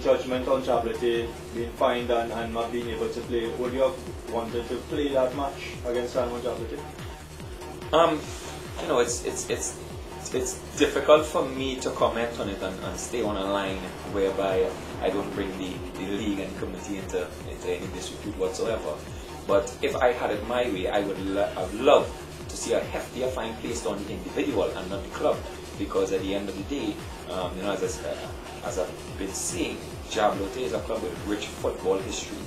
judgment on Jabloteh being fined and not being able to play, would you have wanted to play that match against Simon Jabloteh? You know, it's difficult for me to comment on it and stay on a line whereby I don't bring the league and committee into any disrepute whatsoever. But if I had it my way, I would have loved to see a heftier fine placed on the individual and not the club, because at the end of the day, you know, as I've been saying, Jabloteh is a club with rich football history.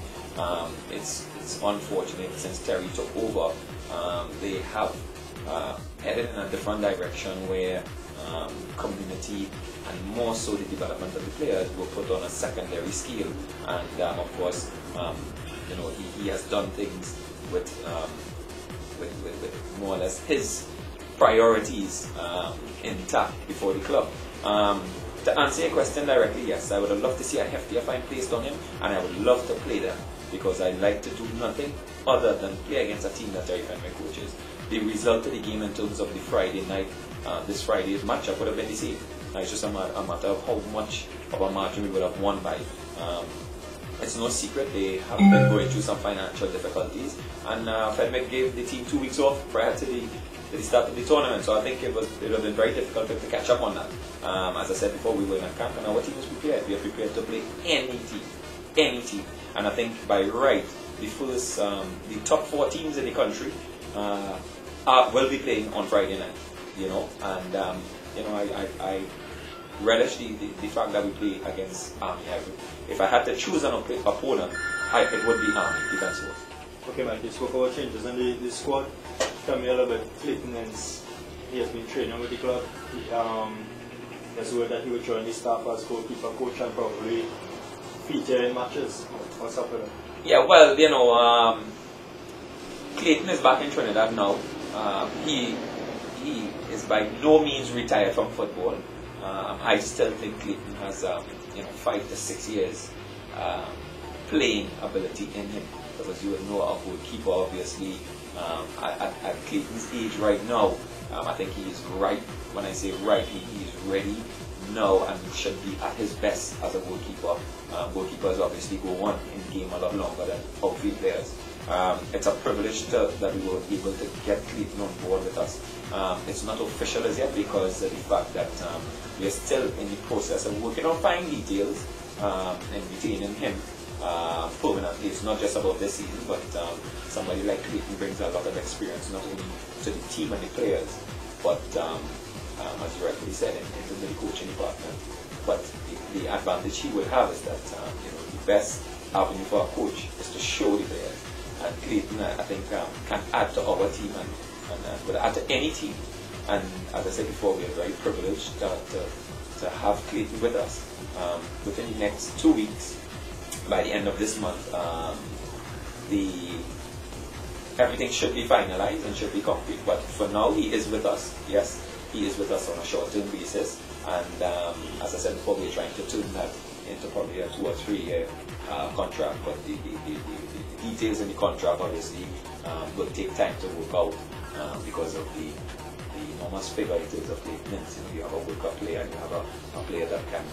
It's unfortunate since Terry took over, they have headed in a different direction where community and more so the development of the players were put on a secondary scale, and of course, you know, he has done things with more or less his priorities intact before the club. To answer your question directly, yes, I would have loved to see a heftier fine placed on him, and I would love to play them, because I like to do nothing other than play against a team that Terry Fenwick coaches. The result of the game in terms of the Friday night, this Friday's matchup would have been the same. It's just a matter of how much of a margin we would have won by. It's no secret they have been going through some financial difficulties, and Fenwick gave the team 2 weeks off prior to the start of the tournament, so I think it would have been very difficult to catch up on that. As I said before, we were in a camp and our team is prepared. We are prepared to play any team. And I think by right, the top 4 teams in the country will be playing on Friday night, you know, and you know, I relish the fact that we play against Army. If I had to choose an opponent, it would be Army, Defence Force. Okay, Mike, you spoke about changes in the squad. Tell me a little bit, Clayton, he has been training with the club. There's word that he would join the staff as goalkeeper coach and probably feature in matches. What's up with him? Yeah, well, you know, Clayton is back in Trinidad now. He is by no means retired from football. I still think Clayton has, you know, 5 to 6 years playing ability in him. Because as you would know, a goalkeeper obviously at Clayton's age right now, I think he is ripe. When I say ripe, he is ready now and should be at his best as a goalkeeper. Goalkeepers obviously go on in the game a lot longer than outfield players. It's a privilege that we were able to get Clayton on board with us. It's not official as yet because of the fact that we are still in the process of working on fine details and retaining him permanently. It's not just about this season, but somebody like Clayton brings a lot of experience not only to the team and the players, but as you rightly said, into the coaching department. But the advantage he will have is that you know, the best avenue for a coach is to show the players. And Clayton, I think, can add to our team and will add to any team. And as I said before, we are very privileged to have Clayton with us. Within the next 2 weeks, by the end of this month, everything should be finalized and should be complete. But for now, he is with us. Yes, he is with us on a short-term basis. And as I said before, we're trying to turn that into probably a 2 or 3 year contract. But the details in the contract obviously will take time to work out because of the enormous figure it is of maintenance. You know, you have a World Cup player and you have a player that can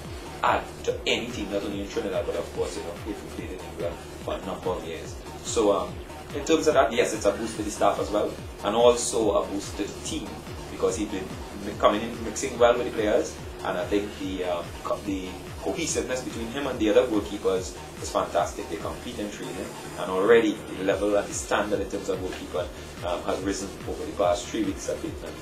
add to any team, not only in Trinidad, but of course, you know, if we played in England for a number of years. So in terms of that, yes, it's a boost to the staff as well, and also a boost to the team because he's been coming in, mixing well with the players, and I think the cohesiveness between him and the other goalkeepers is fantastic. They compete in training, and already the level and the standard in terms of goalkeeper has risen over the past 3 weeks at Clayton.